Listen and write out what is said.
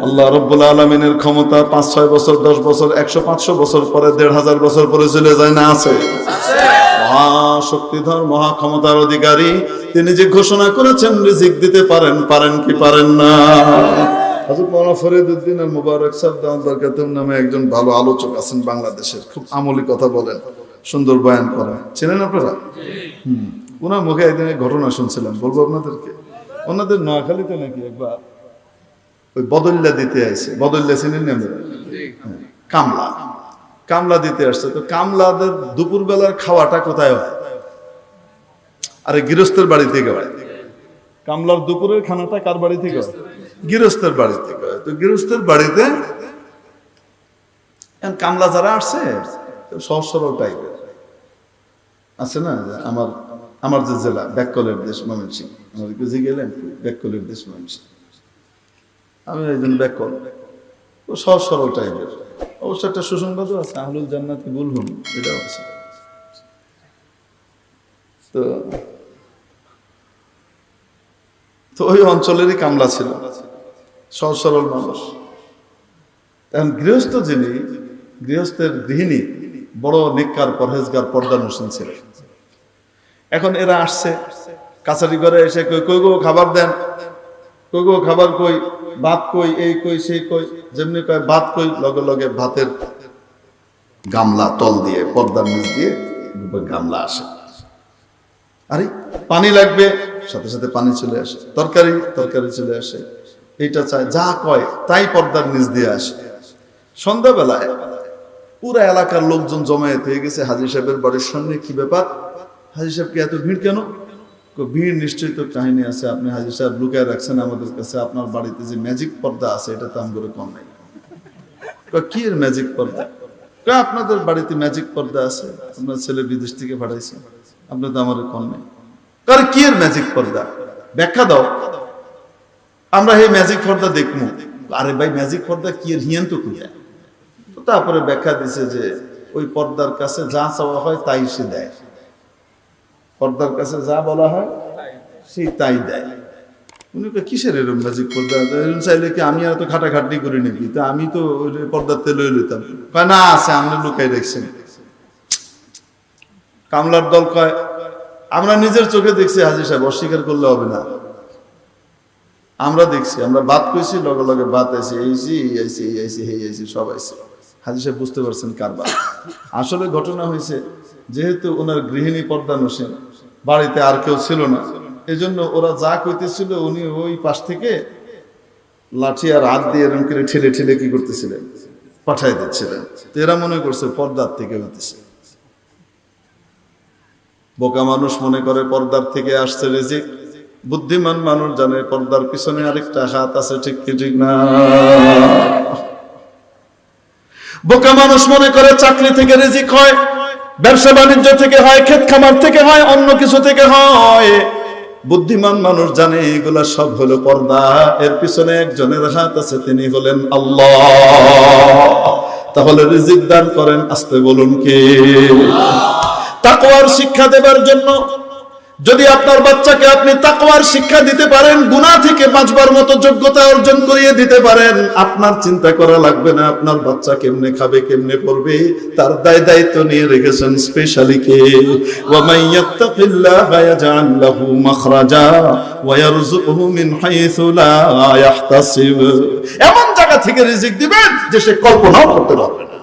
আল্লাহ রাব্বুল আলামিনের ক্ষমতা 5-6 বছর 10 বছর 100-500 বছর পরে 1500 বছর পরে চলে যায় না? আছে। মহাশক্তিধর মহা ক্ষমতার অধিকারী তিনি যে ঘোষণা করেছেন রিজিক দিতে পারেন, পারেন কি পারেন না? হযরত মাওলানা ফরিদউদ্দিন আল মুবারক সাহেব দাওয়াত বরকাতুম নামে একজন ভালো আলোচক আছেন বাংলাদেশের, খুব আমলি কথা বলেন, সুন্দর বয়ান করেন, চেনেন আপনারা? ওনার মুখে একদিন এক ঘটনা শুনছিলাম, বলবো আপনাদেরকে। ওনাদের নোয়াখালীতে নাকি একবার ওই বদল্লা দিতে আসছে, বদল্লা চিনেন না? কামলা, কামলা দিতে আসছে। তো কামলাদের দুপুর বেলার খাওয়াটা কোথায় হয়? আরে গৃহস্থের বাড়ি থেকে হয়। কামলার দুপুরের খানাটা কার বাড়ি থেকে হয়? গৃহস্থের বাড়ি থেকে হয়। তো গৃহস্থের বাড়িতে কামলা যারা আসছে সহজ সরল টাইপের আছে না। আমার যে জেলা ব্যাককলের দেশ ময়মনসিংহ, আমাদেরকে যে গেলেন ব্যাককলের দেশ ময়মনসিংহ, আমি একজন ব্যাককল, ও সহজ সরল টাইপের। অবশ্য একটা সুসংবাদও আছে, আহলুল জান্নাতি বুলহুন, এটাও আছে। তো ওই অঞ্চলেরই কামলা ছিল, সহজ সরল মানুষ। এখন গৃহস্থ যিনি, গৃহস্থের গৃহিণী বড় নেককার পরহেজগার পর্দানসীন ছিলেন। এখন এরা আসছে কাছারি ঘরে এসে কই গো খাবার দেন, কই গো খাবার কই, ভাত কই, এই কই সেই কই, যেমনি কয় ভাত কই, লগে লগে ভাতের গামলা তল দিয়ে পর্দার নিচ দিয়ে গামলা আসে। আরে পানি লাগবে, সাথে সাথে পানি চলে আসে, তরকারি চলে আসে, এইটা চায়, যা কয় তাই পর্দার নিচ দিয়ে আসে। সন্ধ্যাবেলায় পুরো এলাকার লোকজন জমায়েত হয়ে গেছে হাজী সাহেবের বাড়ির সামনে। কি ব্যাপার হাজী সাহেবকে এত ভিড় কেন? ভিড় নিশ্চয়ই তো কাহিনী আছে, আপনি হাজী সাহেব লুকায় রাখছেন আমাদের কাছে, আপনার বাড়িতে যে ম্যাজিক পর্দা আছে এটা তো আমগরে কম নাই। কি এর ম্যাজিক পর্দা? আপনাদের বাড়িতে ম্যাজিক পর্দা আছে, আপনার ছেলে বিদেশ থেকে পাঠাইছে, আপনি তো আমার কম নাই। কি এর ম্যাজিক পর্দা? ব্যাখ্যা দাও, আমরা এই ম্যাজিক পর্দা দেখবো। আরে ভাই ম্যাজিক পর্দা কি এর হিয়ান তো খুঁজে। তারপরে ব্যাখ্যা দিছে যে ওই পর্দার কাছে যা চাওয়া হয় তাই সে দেয়, পর্দার কাছে যা বলা হয় সে তাই দেয়। উনি কিসের এরকম ম্যাজিক পর্দা? এরকম চাইলে কি আমি এত খাটাখাটনি করি নাকি? তা আমি তো পর্দার তেল লইতাম। কয় না আছে, আমরা লুকাই রাখছেন। কামলার দল কয় আমরা নিজের চোখে দেখছি হাজী সাহেব, অস্বীকার করলে হবে না। আমরা দেখছি, আমরা বাদ কইছি, লগে লগে বাদ আইছি, এই সব আইছি। হাজী সাহেব বুঝতে পারছেন কারবার। আসলে ঘটনা হয়েছে, যেহেতু ওনার গৃহিণী পর্দানসীন, বাড়িতে আর কেউ ছিল না, এজন্য ওরা যা কইতেছিল উনি ওই পাশ থেকে লাঠি আর হাত দিয়ে এরকম করে ঠেলে ঠেলে কি করতেছিলেন, পাঠাই দিচ্ছিলেন। তো এরা মনে করছে পর্দার থেকে হইতেছে। বোকা মানুষ মনে করে পর্দার থেকে আসছে রিজিক, বুদ্ধিমান মানুষ জানে পর্দার পিছনে আরেকটা হাত আছে। ঠিক কি ঠিক না? বোকা মানুষ মনে করে চাকরি থেকে রিজিক হয়, ব্যবসা বাণিজ্য থেকে হয়, ক্ষেত খামার থেকে হয়, অন্য কিছু থেকে হয়। বুদ্ধিমান মানুষ জানে এগুলা সব হলো পর্দা, এর পিছনে একজনের হাত আছে, তিনি হলেন আল্লাহ। তাহলে রিজিক দান করেন, আসতে বলুন কে? তাকওয়ার শিক্ষা দেবার জন্য যদি আপনার বাচ্চাকে আপনি তাকওয়ার শিক্ষা দিতে পারেন, গুনাহ থেকে বাঁচবার মতো যোগ্যতা অর্জন করিয়ে দিতে পারেন, আপনার চিন্তা করা লাগবে না আপনার বাচ্চা কেমনে খাবে, কেমনে পড়বে, তার দায়িত্ব নিয়ে রেখেছেন স্পেশালি কে? ওয়া মাইয়াত্তাকিল্লাহা ইয়াজআল লাহু মাখরাজা ওয়া ইয়ারযুকহু মিন হাইসু লা ইয়াহতাসিব। এমন জায়গা থেকে রিজিক দিবেন যে সে কল্পনাও করতে পারবে না।